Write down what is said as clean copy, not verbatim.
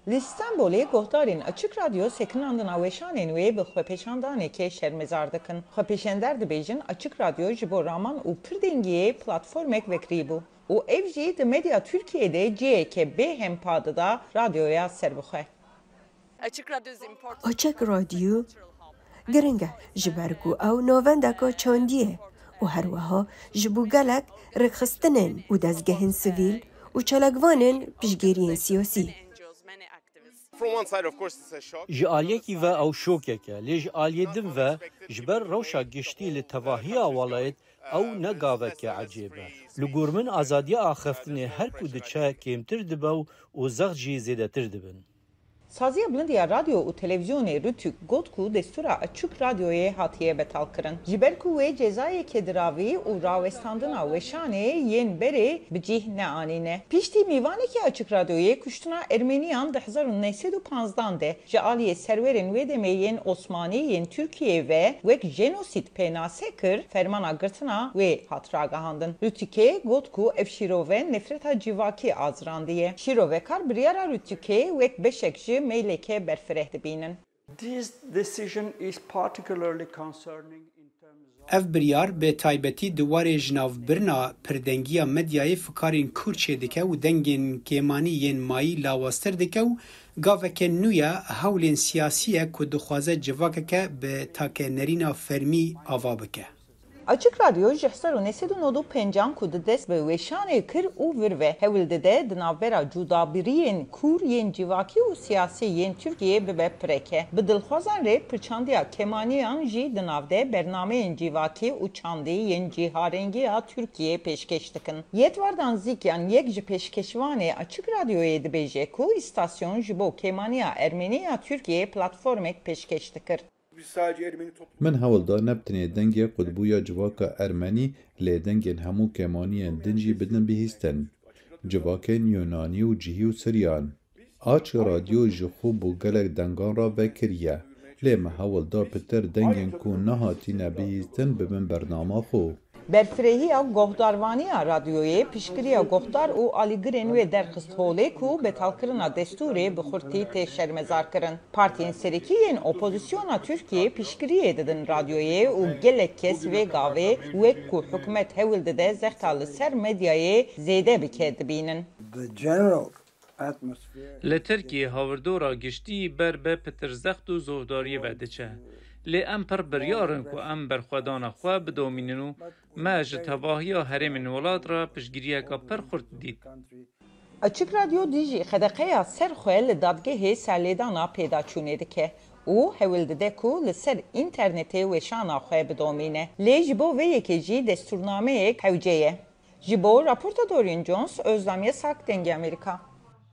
Lîstanbolê guhdarên Açık Radyo sekinandina weşanên wê bi xwepêşandanekê şermezar dikin. Xwepêşander dibêjin Açık Radyo ji bo raman û pirdengiyê platformek vekirî bû. û ev jî di Medya Tirkiyeyê ciyeke bêhempa da radyoya serbixwe. Açık Radyo giring e ji ber ku ew navendeka çandî ye û herwiha ji bo gelek rêxistinên û dezgehên sivîl û çalakvanên piştgiriyên siyasî. Ji aliyekî ve ew şokek e, lê ji aliyê din ve ji ber rewşa giştî li tevahiya welayet ew ne gaveke ecêb e. Li gor min azadiya axeftinê her ku diçe kêmtir dibe û zext jî zêdetir dibin. Saziya Bilindiya Radyo û Televizyonê Rûtük got ku destûra Açık Radyoyê hatiye betalkirin. Ji ber ku wê cezayeke diravî û rawestandina weşanê yên berê bi cih neanîne. Piştî mîvanekî Açık Radyoyê kuştina Ermeniyan di 1915 de ji aliyê serwerên wê demê yên Osmanî yên Tirkiye ve wek jenosîd pênase kir, fermana girtina wê hat ragihandin. Rûtükê got ku ev şîrove nefreta civakî azrandiye. Şîrovekar biryara Rûtükê wek beşek ji meyleke berfireh dibînin. This decision is particularly concerning in terms of Ev biryar bi taybetî di warê ji navbirina pirdengiya medyayê fikarên Kûrçê dike û dengên kêmanî yên mayî lawastir dike û gaveke nû ye hewlên siyasî ye ku dixwaze civakeke bi takenerîna fermî ava bike. Açık Radyo ji 1995 ku di dest bi weşanê kir û vir ve hewil dide di navbera cudabiriyên kûr yên civakî û siyasî yên Tirkiyeyê bibe pireke. Bi dilxwazan rê pirçandiya kemaniyan jî di navde bernameyên civakî û çandî yên cîharengiya Tirkiyeyê pêşkeş dikin. Yetvardan zîkyan yek ji pêşkeşvanê Açık Radyoyê dibêje ku îstasyon ji bo kemaniya Ermeniya Tirkiyeyê platformek pêşkeş dikir. Min hewilda nebtinê dengê qutbûya civaka Ermenî lê dengên hemû kemaniyên din jî bidin bihîstin. Civakên Yunanî û cihî û Siryan. Aç radyo ji xwe bû gelek dengan re vekiriye. Lê me hewilda pitir dengên ku nehatîne bihîstin bibin bernama xwe. Berfirehiya gohdarvaniya radyoyê piştgiriya gohdar û alîgirên wê derxist holê ku betalkirina destûrê bi xurtî tê şermezar kirin. Partiyên serîkî yên opozisyona Tirkiyeyê piştgiriyê didin radyoyê û gelek kes vê gavê wek ku hikûmet hewil dide zexta li ser medyayê zêde bike dibînin. Li Tirkiyê hawirdora giştî ber be pitirzext û zovdariyê ve diçe. Lê em pir biryarin ku em berxwedana xwe bidomînin û me ji tevahiya herêmên welat re piştgiriyeka pir xurt dît. Açık Radyo dijî xedeqeya serxwe li dadgehê serlêdana pêdaçûnê dike û hewil dide ku li ser internetê weşana xwe bidomîne. Lê ji bo vê yekê jî destûrnameyek hewce ye. Ji bo raporta Dorian Jones, Özlem Yasak, Dengê Amerika.